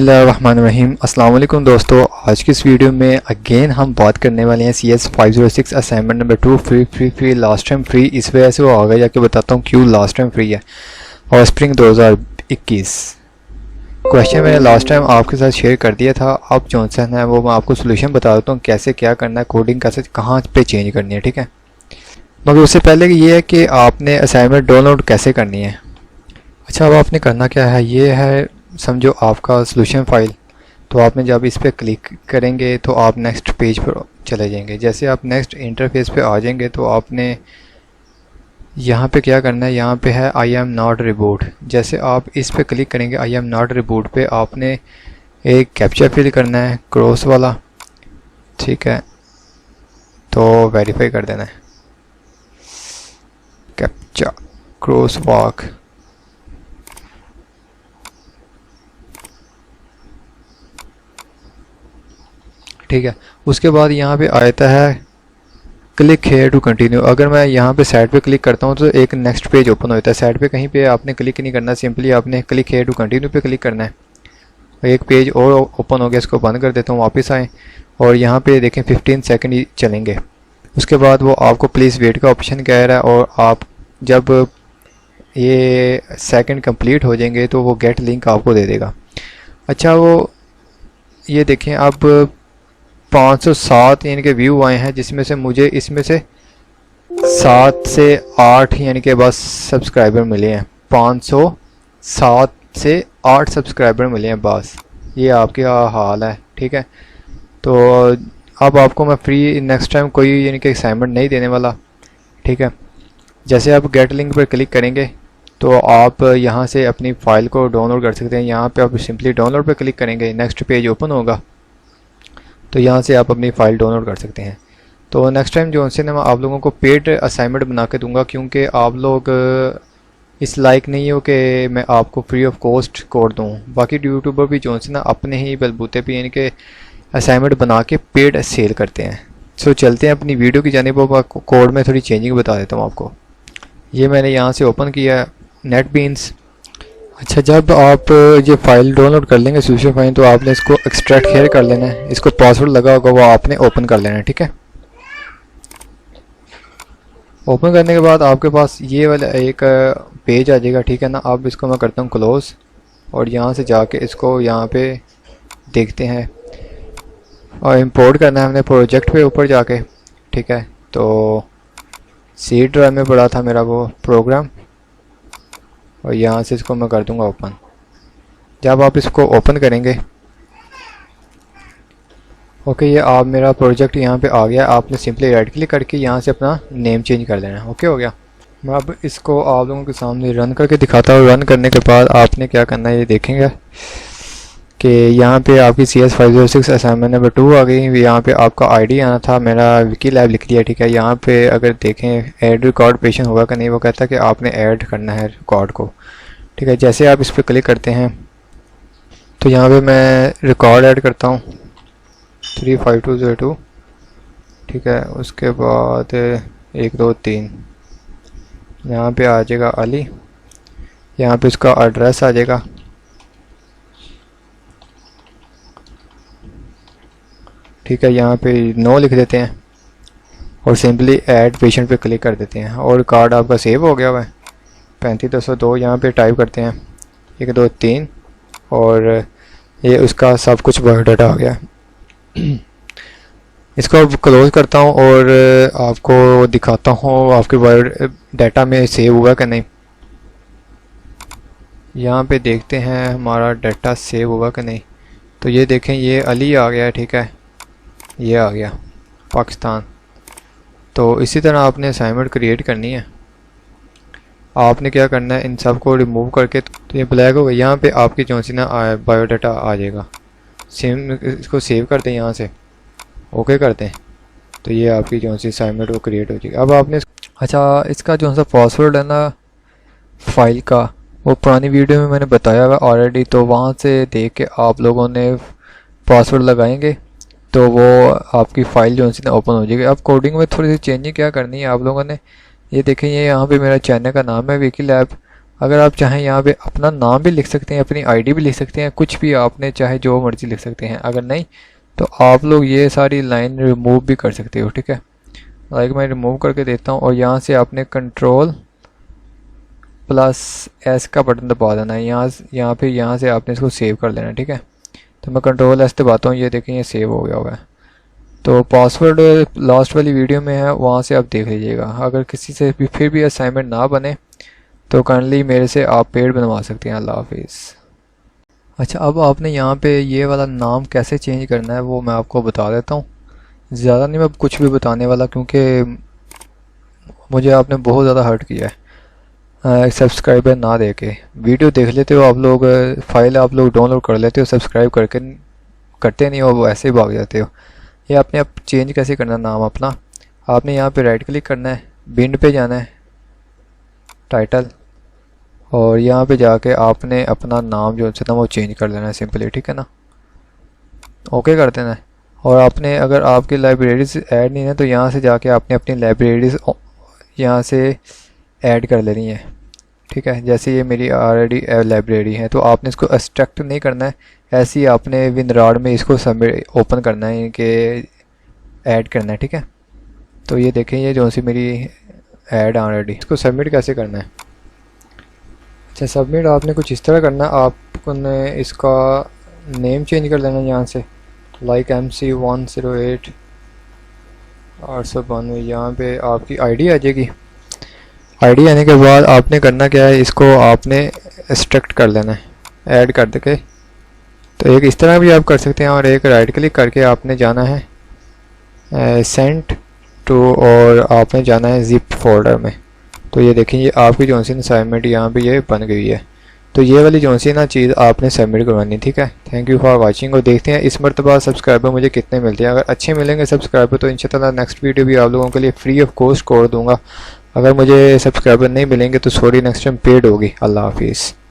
बिस्मिल्लाहिर्रहमानिर्रहीम। अस्सलाम वालेकुम दोस्तों, आज की इस वीडियो में अगेन हम बात करने वाले हैं CS 506 assignment number 2 free last time free. इस वजह से वो आगे जाके बताता हूँ क्यों लास्ट टाइम फ्री है। और स्प्रिंग 2021 क्वेश्चन मैंने लास्ट टाइम आपके साथ शेयर कर दिया था। अब जॉनसन है वो मैं आपको सोल्यूशन बता देता हूँ कैसे क्या करना है, कोडिंग कैसे कहाँ पे चेंज करनी है, ठीक है। मगर उससे पहले ये है कि आपने असाइनमेंट डाउनलोड कैसे करनी है। अच्छा, अब आपने करना क्या है, ये है समझो आपका सोल्यूशन फाइल। तो आपने जब इस पर क्लिक करेंगे तो आप नेक्स्ट पेज पर चले जाएंगे। जैसे आप नेक्स्ट इंटरफेस पे आ जाएंगे तो आपने यहाँ पे क्या करना है, यहाँ पे है आई एम नॉट रिबूट। जैसे आप इस पे क्लिक करेंगे आई एम नॉट रिबूट पे, आपने एक कैप्चा फिल करना है क्रॉस वाला, ठीक है। तो वेरीफाई कर देना है, कैप्चा क्रॉस वॉक। ठीक है, उसके बाद यहाँ पे आता है क्लिक हेयर टू कंटिन्यू। अगर मैं यहाँ पे साइड पे क्लिक करता हूँ तो एक नेक्स्ट पेज ओपन होता है। साइड पे कहीं पे आपने क्लिक नहीं करना, सिंपली आपने क्लिक हेयर टू कंटिन्यू पे क्लिक करना है। एक पेज और ओपन हो गया, इसको बंद कर देता हूँ, वापस आएँ और यहाँ पे देखें 15 सेकंड ही चलेंगे। उसके बाद वो आपको प्लीज़ वेट का ऑप्शन कह रहा है और आप जब ये सेकंड कंप्लीट हो जाएंगे तो वो गेट लिंक आपको दे देगा। अच्छा, वो ये देखें अब 507 यानी कि व्यू आए हैं, जिसमें से मुझे इसमें से 7 से 8 यानी कि बस सब्सक्राइबर मिले हैं। 507 से 8 सब्सक्राइबर मिले हैं बस। ये आपके हाल है, ठीक है। तो अब आपको मैं फ्री नेक्स्ट टाइम कोई यानी कि असाइनमेंट नहीं देने वाला, ठीक है। जैसे आप गेट लिंक पर क्लिक करेंगे तो आप यहाँ से अपनी फ़ाइल को डाउनलोड कर सकते हैं। यहाँ पे आप सिंपली डाउनलोड पर क्लिक करेंगे, नेक्स्ट पेज ओपन होगा तो यहाँ से आप अपनी फ़ाइल डाउनलोड कर सकते हैं। तो नेक्स्ट टाइम जो उनसे मैं आप लोगों को पेड असाइनमेंट बना के दूंगा, क्योंकि आप लोग इस लायक नहीं हो कि मैं आपको फ्री ऑफ कॉस्ट कोड दूँ। बाकी यूट्यूबर भी जो से ना अपने ही बलबूते पे यानी कि असाइनमेंट बना के पेड सेल करते हैं। सो चलते हैं अपनी वीडियो की जानिब। कोड में थोड़ी चेंजिंग बता देता हूँ आपको। ये मैंने यहाँ से ओपन किया नेटबीन्स। अच्छा, जब आप ये फ़ाइल डाउनलोड कर लेंगे सोल्यूशन फाइल, तो आपने इसको एक्सट्रैक्ट हेयर कर लेना है। इसको पासवर्ड लगा होगा वो आपने ओपन कर लेना है, ठीक है। ओपन करने के बाद आपके पास ये वाला एक पेज आ जाएगा, ठीक है ना। अब इसको मैं करता हूँ क्लोज़ और यहाँ से जाके इसको यहाँ पे देखते हैं और इंपोर्ट करना है हमने प्रोजेक्ट पे ऊपर जाके, ठीक है। तो सी ड्राइव में पड़ा था मेरा वो प्रोग्राम और यहाँ से इसको मैं कर दूंगा ओपन। जब आप इसको ओपन करेंगे, ओके, ये आप मेरा प्रोजेक्ट यहाँ पे आ गया। आपने सिंपली राइट क्लिक करके यहाँ से अपना नेम चेंज कर देना है। ओके, हो गया। मैं अब इसको आप लोगों के सामने रन करके दिखाता हूँ। रन करने के बाद आपने क्या करना है ये देखेंगे कि यहाँ पे आपकी CS 506 असाइनमेंट नंबर 2 आ गई। यहाँ पे आपका ID आना था, मेरा विकी लैब लिख लिया, ठीक है। यहाँ पे अगर देखें ऐड रिकॉर्ड पेशन होगा कि नहीं, वो कहता है कि आपने ऐड करना है रिकॉर्ड को, ठीक है। जैसे आप इस पर क्लिक करते हैं तो यहाँ पे मैं रिकॉर्ड ऐड करता हूँ 35202, ठीक है। उसके बाद 1 2 3 यहाँ पे आ जाएगा अली। यहाँ पे इसका एड्रेस आ जाएगा, ठीक है। यहाँ पे 9 लिख देते हैं और सिंपली ऐड पेशेंट पे क्लिक कर देते हैं और कार्ड आपका सेव हो गया हुआ है। 35202 यहाँ पे टाइप करते हैं 1 2 3 और ये उसका सब कुछ बायोडाटा आ गया। इसको अब क्लोज करता हूँ और आपको दिखाता हूँ आपके बायोडाटा में सेव हुआ कि नहीं। यहाँ पे देखते हैं हमारा डाटा सेव हुआ कि नहीं। तो ये देखें, ये अली आ गया, ठीक है। ये आ गया पाकिस्तान। तो इसी तरह आपने असाइनमेंट क्रिएट करनी है। आपने क्या करना है, इन सब को रिमूव करके, तो ये ब्लैक हो गया। यहाँ पे आपकी जो सी ना बायोडाटा आ जाएगा। सेम इसको सेव करते हैं, यहाँ से ओके करते हैं तो ये आपकी जो सी असाइनमेंट वो क्रिएट हो जाएगी। अब आपने अच्छा, इसका जो सा पासवर्ड है ना फाइल का, वो पुरानी वीडियो में मैंने बताया हुआ ऑलरेडी। तो वहाँ से देख के आप लोगों ने पासवर्ड लगाएंगे तो वो आपकी फ़ाइल जो है ना ओपन हो जाएगी। अब कोडिंग में थोड़ी सी चेंजिंग क्या करनी है आप लोगों ने, ये देखें, ये यहाँ पे मेरा चैनल का नाम है विकी लैब। अगर आप चाहें यहाँ पे अपना नाम भी लिख सकते हैं, अपनी आईडी भी लिख सकते हैं, कुछ भी आपने चाहे जो मर्ज़ी लिख सकते हैं। अगर नहीं तो आप लोग ये सारी लाइन रिमूव भी कर सकते हो, ठीक है। लाइक मैं रिमूव करके देता हूँ और यहाँ से आपने Ctrl+S का बटन दबा देना है। यहाँ से आपने इसको सेव कर लेना है, ठीक है। तो मैं Ctrl+S दबाता हूँ, ये देखें ये सेव हो गया होगा। तो पासवर्ड लास्ट वाली वीडियो में है, वहाँ से आप देख लीजिएगा। अगर किसी से भी फिर भी असाइनमेंट ना बने तो काइंडली मेरे से आप पेड बनवा सकते हैं। अल्लाह हाफिज़। अच्छा, अब आपने यहाँ पे ये वाला नाम कैसे चेंज करना है वो मैं आपको बता देता हूँ। ज़्यादा नहीं मैं कुछ भी बताने वाला, क्योंकि मुझे आपने बहुत ज़्यादा हर्ट किया है सब्सक्राइबर ना दे के। वीडियो देख लेते हो आप लोग, फाइल आप लोग डाउनलोड कर लेते हो, सब्सक्राइब करते नहीं हो, वो ऐसे ही भाग जाते हो। ये आपने अब चेंज कैसे करना नाम अपना, आपने यहाँ पे राइट क्लिक करना है, बिंड पे जाना है, टाइटल, और यहाँ पे जाके आपने अपना नाम जो है ना वो चेंज कर लेना है सिंपली, ठीक है ना। ओके कर देना है। और आपने अगर आपकी लाइब्रेरीज ऐड नहीं है तो यहाँ से जाके आपने अपनी लाइब्रेरीज यहाँ से ऐड कर लेनी है, ठीक है। जैसे ये मेरी ऑलरेडी लाइब्रेरी है तो आपने इसको एक्सट्रैक्ट नहीं करना है, ऐसे ही आपने विनराड में इसको सबमिट ओपन करना है कि ऐड करना है, ठीक है। तो ये देखें ये जो सी मेरी ऐड ऑलरेडी, इसको सबमिट कैसे करना है। अच्छा, सबमिट आपने कुछ इस तरह करना है, आपने इसका नेम चेंज कर देना यहाँ से, लाइक MC108 892। यहाँ पे आपकी आईडी आ जाएगी। आईडी आने के बाद आपने करना क्या है, इसको आपने एक्सट्रैक्ट कर लेना है ऐड कर देके। तो एक इस तरह भी आप कर सकते हैं, और एक राइट क्लिक करके आपने जाना है सेंड टू, और आपने जाना है जिप फोल्डर में। तो ये देखें ये आपकी जो सी असाइनमेंट यहाँ पे ये बन गई है। तो ये वाली जो सी ना चीज़ आपने सबमिट करवानी, ठीक है। Thank you for watching. और देखते हैं इस मरतबा सब्सक्राइबर मुझे कितने मिलते हैं। अगर अच्छे मिलेंगे सब्सक्राइबर तो इंशाल्लाह नेक्स्ट वीडियो भी आप लोगों के लिए फ्री ऑफ कॉस्ट कर दूँगा। अगर मुझे सब्सक्राइबर नहीं मिलेंगे तो सॉरी, नेक्स्ट टाइम पेड होगी। अल्लाह हाफिज़।